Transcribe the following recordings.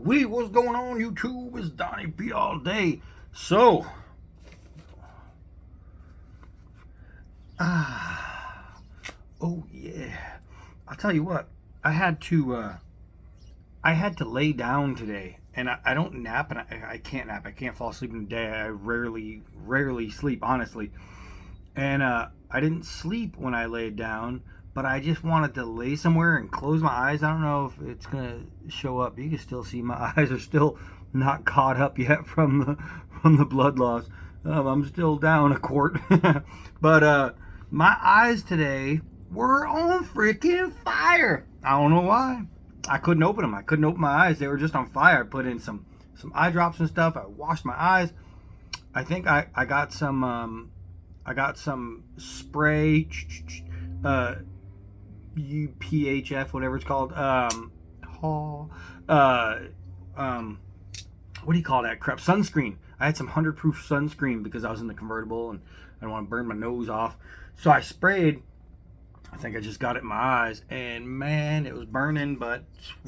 Wait, what's going on YouTube? It's Donnie B all day. So, oh yeah. I'll tell you what. I had to lay down today, and I don't nap, and I can't nap. I can't fall asleep in the day. I rarely sleep, honestly. And I didn't sleep when I laid down, but I just wanted to lay somewhere and close my eyes. I don't know if it's gonna show up. You can still see my eyes are still not caught up yet from the blood loss. I'm still down a quart, but my eyes today were on freaking fire. I don't know why. I couldn't open them. I couldn't open my eyes. They were just on fire. I put in some eye drops and stuff. I washed my eyes. I think I got some spray, UPHF, whatever it's called. What do you call that crap? Sunscreen. I had some 100 proof sunscreen because I was in the convertible and I didn't want to burn my nose off. So I sprayed. I think I just got it in my eyes, and man, it was burning. But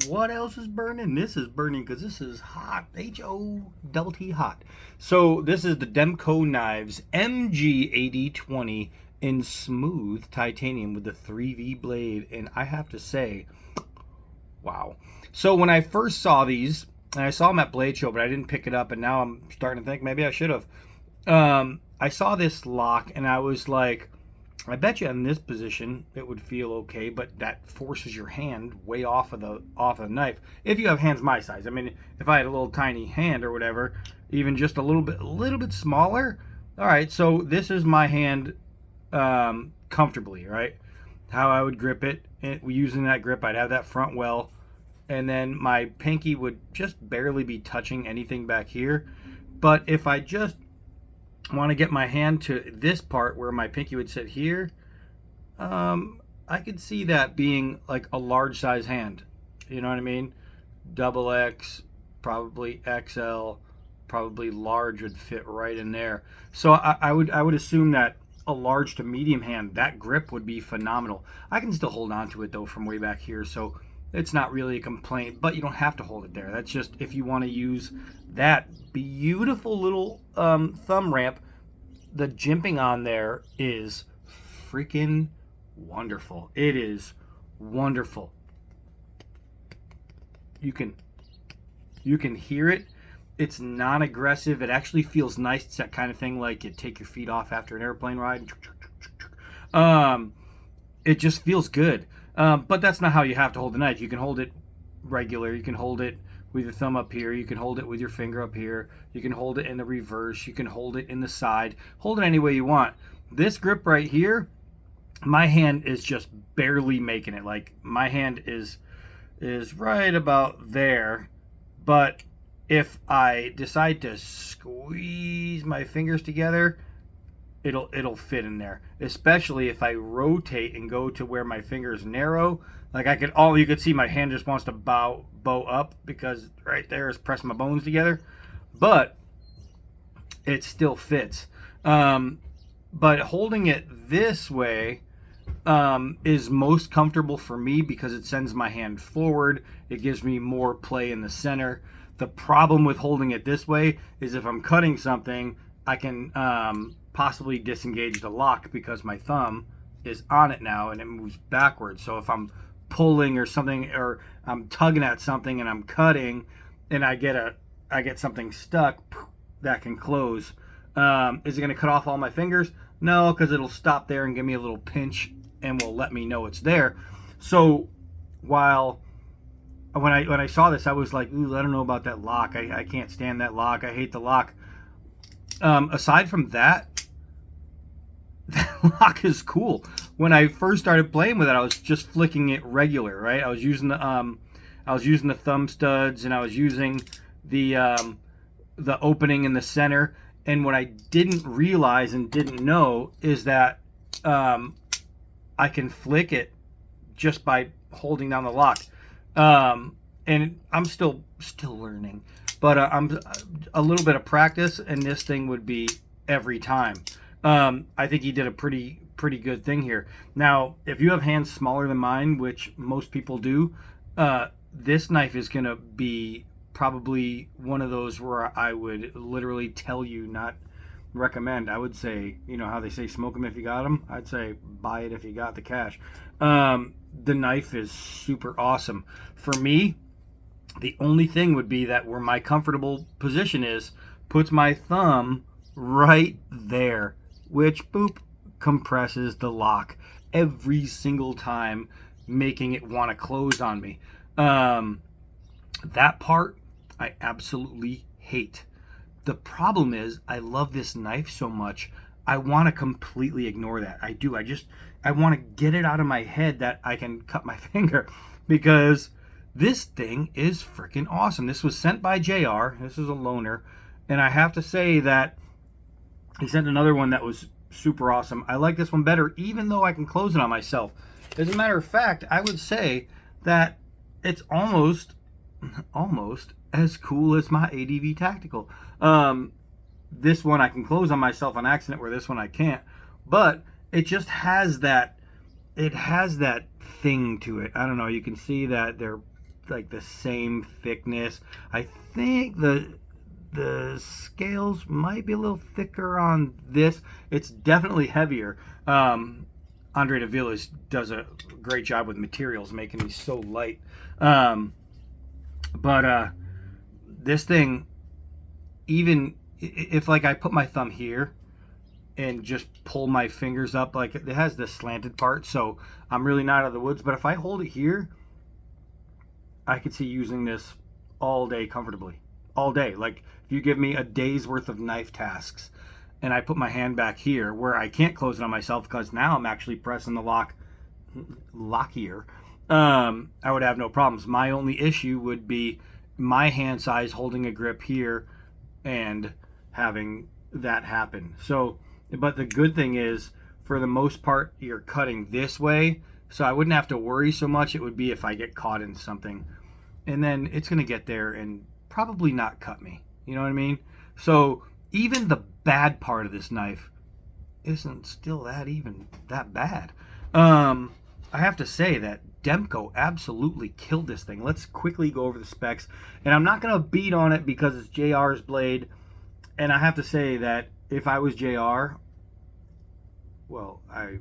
what else is burning? This is burning because this is hot. H-O-T-T hot. So this is the Demko Knives MG AD20 in smooth titanium with the 3V blade, and I have to say, wow. So when I first saw these, and I saw them at Blade Show, but I didn't pick it up, and now I'm starting to think maybe I should have. I saw this lock, and I was like, I bet you in this position it would feel okay, but that forces your hand way off of the knife. If you have hands my size, I mean, if I had a little tiny hand or whatever, even just a little bit smaller. All right, so this is my hand comfortably, right? How I would grip it, using that grip, I'd have that front well, and then my pinky would just barely be touching anything back here. But if I just want to get my hand to this part where my pinky would sit here, I could see that being like a large size hand. You know what I mean? Double X, probably XL, probably large would fit right in there. So I would assume that a large to medium hand, that grip would be phenomenal. I can still hold on to it though from way back here, so it's not really a complaint, but you don't have to hold it there. That's just if you want to use that beautiful little thumb ramp. The jimping on there is freaking wonderful. It is wonderful. You can hear it. It's non-aggressive. It actually feels nice. It's that kind of thing like you take your feet off after an airplane ride. It just feels good. But that's not how you have to hold the knife. You can hold it regular. You can hold it with your thumb up here. You can hold it with your finger up here. You can hold it in the reverse. You can hold it in the side. Hold it any way you want. This grip right here, my hand is just barely making it. Like my hand is right about there. But if I decide to squeeze my fingers together, it'll fit in there, especially if I rotate and go to where my fingers narrow. Like you could see my hand just wants to bow up because right there is pressing my bones together, but it still fits. But holding it this way is most comfortable for me because it sends my hand forward. It gives me more play in the center. The problem with holding it this way is if I'm cutting something, I can possibly disengage the lock because my thumb is on it now and it moves backwards. So if I'm pulling or something, or I'm tugging at something and I'm cutting and I get something stuck, that can close. Is it going to cut off all my fingers? No, because it'll stop there and give me a little pinch and will let me know it's there. So when I saw this, I was like, ooh, I don't know about that lock. I can't stand that lock. I hate the lock. Aside from that lock is cool. When I first started playing with it, I was just flicking it regular, right? I was using the thumb studs, and I was using the opening in the center. And what I didn't realize and didn't know is that I can flick it just by holding down the lock. And I'm still learning, but I'm a little bit of practice, and this thing would be every time. I think he did a pretty good thing here. Now, if you have hands smaller than mine, which most people do, this knife is going to be probably one of those where I would literally tell you, not recommend. I would say, you know how they say smoke them if you got them? I'd say buy it if you got the cash. The knife is super awesome. For me, the only thing would be that where my comfortable position is, puts my thumb right there, which boop compresses the lock every single time, making it want to close on me. That part I absolutely hate. The problem is I love this knife so much, I want to completely ignore that. I do. I want to get it out of my head that I can cut my finger, because this thing is freaking awesome. This was sent by JR. This is a loaner. And I have to say that he sent another one that was super awesome. I like this one better, even though I can close it on myself. As a matter of fact, I would say that it's almost as cool as my ADV Tactical. This one I can close on myself on accident, where this one I can't. But it just has that, thing to it. I don't know. You can see that they're like the same thickness. I think the scales might be a little thicker on this. It's definitely heavier. Andre de Villas does a great job with materials, making these so light. But this thing, even if like I put my thumb here and just pull my fingers up, like it has this slanted part, so I'm really not out of the woods. But if I hold it here, I could see using this all day comfortably. All day. Like if you give me a day's worth of knife tasks and I put my hand back here where I can't close it on myself because now I'm actually pressing the lock here, I would have no problems. My only issue would be my hand size holding a grip here and having that happen. So, but the good thing is, for the most part, you're cutting this way, so I wouldn't have to worry so much. It would be if I get caught in something, and then it's going to get there and probably not cut me. You know what I mean? So even the bad part of this knife isn't still that bad. I have to say that Demko absolutely killed this thing. Let's quickly go over the specs, and I'm not going to beat on it because it's JR's blade. And I have to say that if I was JR, well, I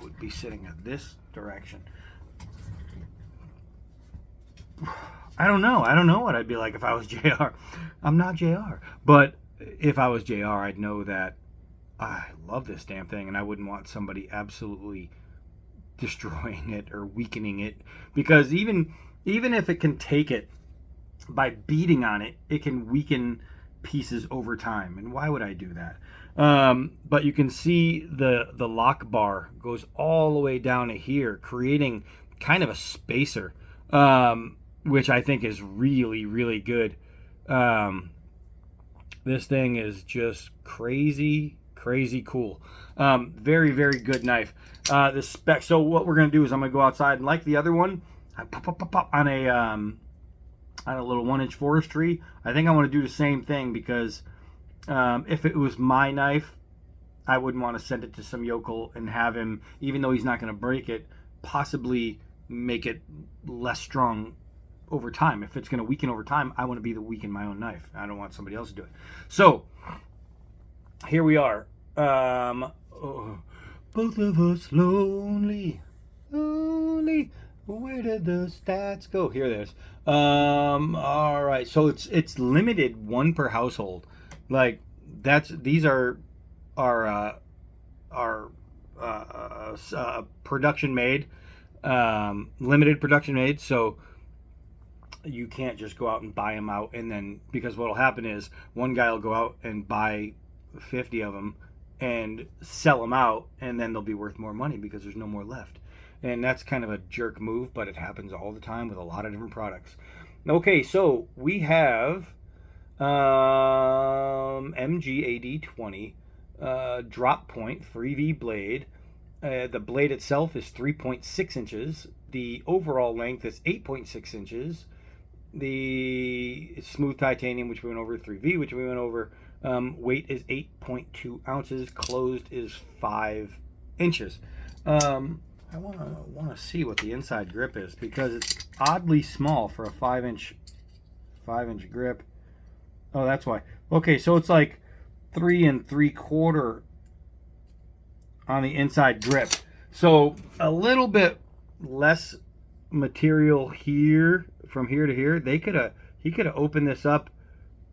would be sitting in this direction. I don't know what I'd be like if I was JR. I'm not JR. But if I was JR, I'd know that I love this damn thing, and I wouldn't want somebody absolutely destroying it or weakening it. Because even if it can take it by beating on it, it can weaken pieces over time. And why would I do that? But you can see the lock bar goes all the way down to here, creating kind of a spacer, which I think is really, really good. This thing is just crazy cool. Very, very good knife. The spec. So what we're gonna do is I'm gonna go outside, and like the other one, I pop on a little 1-inch forestry. I think I want to do the same thing, because if it was my knife, I wouldn't want to send it to some yokel and have him, even though he's not going to break it, possibly make it less strong over time. If it's going to weaken over time, I want to be the weaken my own knife. I don't want somebody else to do it. So here we are. Both of us lonely. Where did the stats go? Here it is. All right. So it's limited, one per household. Like these are production made, limited production made. So you can't just go out and buy them out, and then, because what'll happen is one guy will go out and buy 50 of them and sell them out, and then they'll be worth more money because there's no more left. And that's kind of a jerk move, but it happens all the time with a lot of different products. Okay, so we have MG AD20 drop point 3V blade. The blade itself is 3.6 inches. The overall length is 8.6 inches. The smooth titanium, which we went over, 3V, which we went over, weight is 8.2 ounces. Closed is 5 inches. I want to see what the inside grip is, because it's oddly small for a 5-inch 5-inch grip. Oh, that's why. Okay, so it's like 3 3/4 on the inside grip. So a little bit less material here from here to here. He could have opened this up,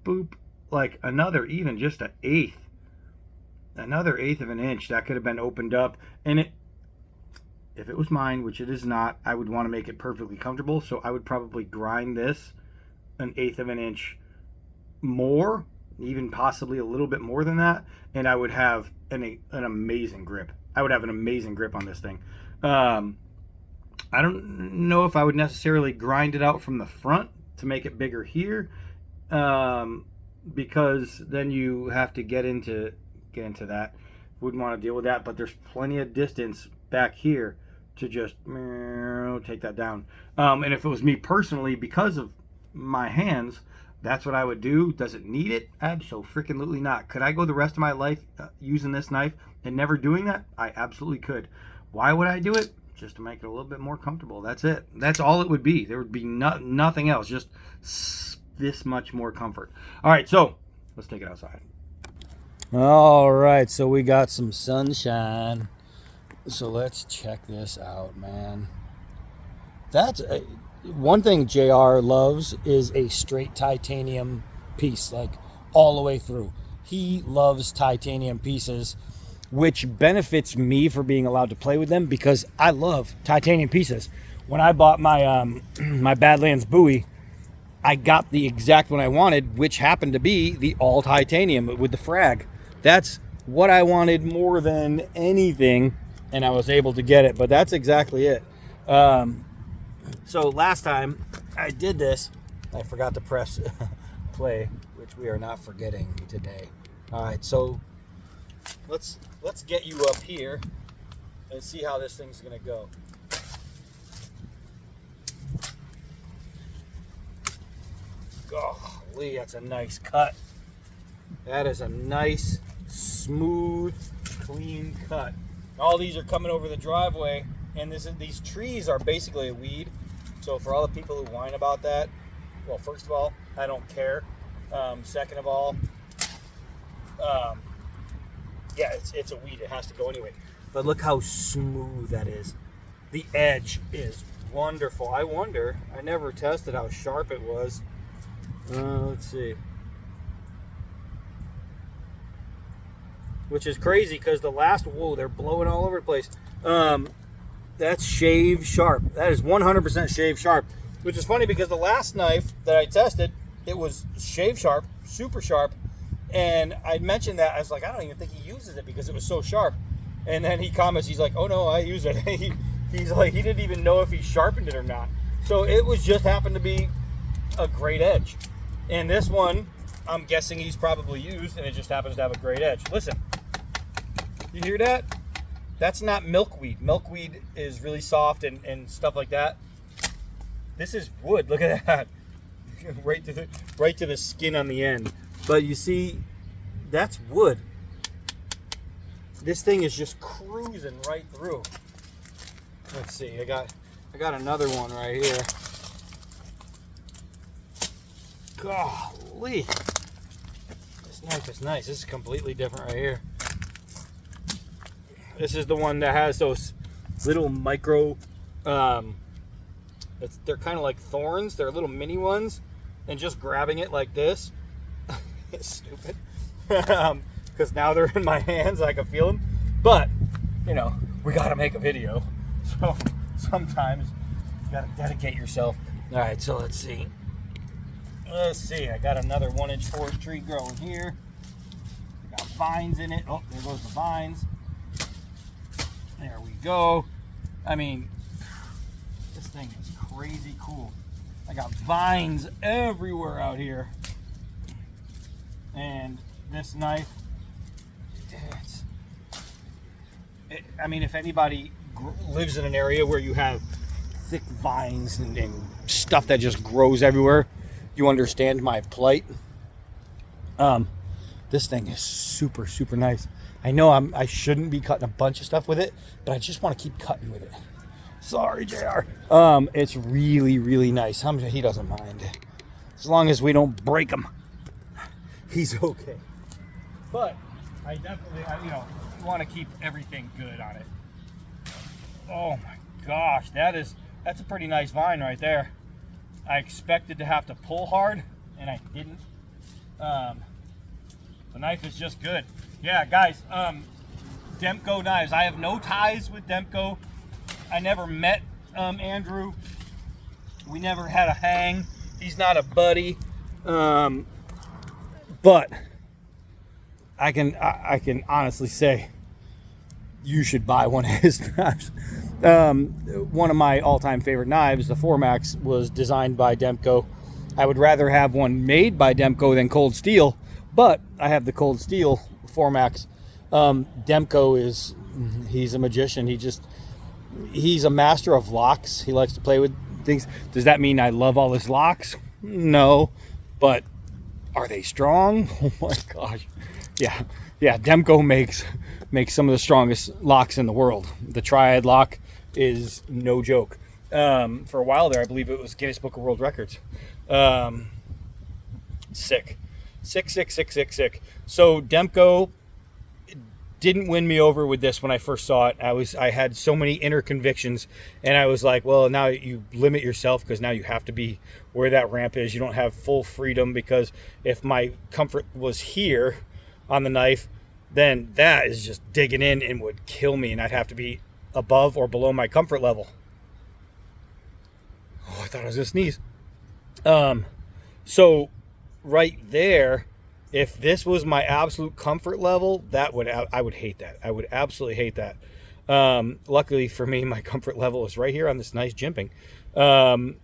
boop, like even just another eighth of an inch. That could have been opened up, and if it was mine, which it is not, I would want to make it perfectly comfortable. So I would probably grind this an eighth of an inch more, even possibly a little bit more than that, and I would have an amazing grip. I would have an amazing grip on this thing. I don't know if I would necessarily grind it out from the front to make it bigger here, because then you have to get into that. Wouldn't want to deal with that, but there's plenty of distance back here to just take that down. And if it was me personally, because of my hands, that's what I would do. Does it need it? Absolutely not. Could I go the rest of my life using this knife and never doing that? I absolutely could. Why would I do it? Just to make it a little bit more comfortable. That's it. That's all it would be. There would be nothing else. Just this much more comfort. All right, so let's take it outside. All right, so we got some sunshine. So let's check this out, man. That's one thing JR loves is a straight titanium piece, like all the way through. He loves titanium pieces, which benefits me for being allowed to play with them because I love titanium pieces. When I bought my my Badlands buoy, I got the exact one I wanted, which happened to be the all titanium with the frag. That's what I wanted more than anything, and I was able to get it, but that's exactly it. So last time I did this, I forgot to press play, which we are not forgetting today. All right, so let's get you up here and see how this thing's gonna go. Golly, that's a nice cut. That is a nice, smooth, clean cut. All these are coming over the driveway, and these trees are basically a weed. So for all the people who whine about that, well, first of all, I don't care. Second of all, yeah, it's a weed. It has to go anyway. But look how smooth that is. The edge is wonderful. I wonder, I never tested how sharp it was. Let's see. Which is crazy because the last, whoa, they're blowing all over the place. That's shave sharp. That is 100% shave sharp. Which is funny because the last knife that I tested, it was shave sharp, super sharp. And I mentioned that. I was like, I don't even think he uses it because it was so sharp. And then he comments, he's like, oh no, I use it. He's like, he didn't even know if he sharpened it or not. So it was just happened to be a great edge. And this one, I'm guessing he's probably used, and it just happens to have a great edge. Listen, you hear that? That's not milkweed. Milkweed is really soft and stuff like that. This is wood. Look at that. right to the skin on the end. But you see, that's wood. This thing is just cruising right through. Let's see. I got another one right here. Golly. This knife is nice. This is completely different right here. This is the one that has those little micro, they're kind of like thorns. They're little mini ones. And just grabbing it like this is stupid. Because now they're in my hands. I can feel them. But, you know, we got to make a video. So sometimes you got to dedicate yourself. All right, so let's see. I got another 1-inch forest tree growing here. I got vines in it. Oh, there goes the vines. There we go. I mean, this thing is crazy cool. I got vines everywhere out here. And this knife, I mean, if anybody lives in an area where you have thick vines and stuff that just grows everywhere, you understand my plight. This thing is super, super nice. I know I shouldn't be cutting a bunch of stuff with it, but I just want to keep cutting with it. Sorry, JR. It's really, really nice. He doesn't mind. As long as we don't break him, he's okay. But I definitely, you know, want to keep everything good on it. Oh my gosh, that's a pretty nice vine right there. I expected to have to pull hard, and I didn't. The knife is just good. Yeah, guys, Demko Knives. I have no ties with Demko. I never met Andrew. We never had a hang. He's not a buddy. But I can honestly say you should buy one of his knives. One of my all-time favorite knives, the 4max, was designed by Demko. I would rather have one made by Demko than Cold Steel, but I have the Cold Steel 4max. Demko he's a magician. He's a master of locks. He likes to play with things. Does that mean I love all his locks? No, but are they strong? Oh my gosh. Yeah, Demko makes some of the strongest locks in the world. The Triad lock is no joke. For a while there, I believe it was Guinness Book of World Records. Sick. So Demko didn't win me over with this when I first saw it. I had so many inner convictions, and I was like, well, now you limit yourself because now you have to be where that ramp is. You don't have full freedom, because if my comfort was here on the knife, then that is just digging in and would kill me, and I'd have to be above or below my comfort level. Oh, I thought I was gonna sneeze. So right there, if this was my absolute comfort level, I would hate that. I would absolutely hate that. Luckily for me, my comfort level is right here on this nice jimping. Man,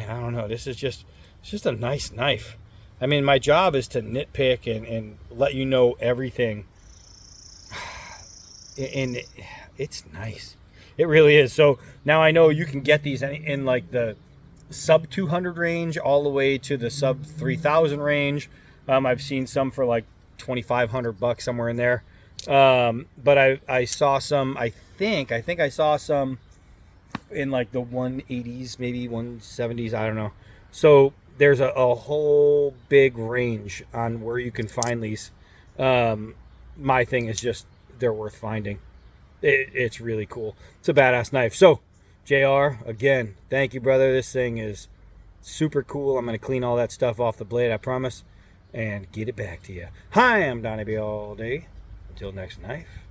I don't know. It's just a nice knife. I mean, my job is to nitpick and let you know everything. And it's nice. It really is. So now I know you can get these in like the sub 200 range all the way to the sub 3,000 range. I've seen some for like $2,500 somewhere in there. But I saw some, I think I saw some in like the 180s, maybe 170s. I don't know. So there's a whole big range on where you can find these. My thing is just, they're worth finding. It's really cool. It's a badass knife. So JR, again, thank you, brother. This thing is super cool. I'm going to clean all that stuff off the blade, I promise, and get it back to you. Hi, I'm Donnie B all day. Until next knife.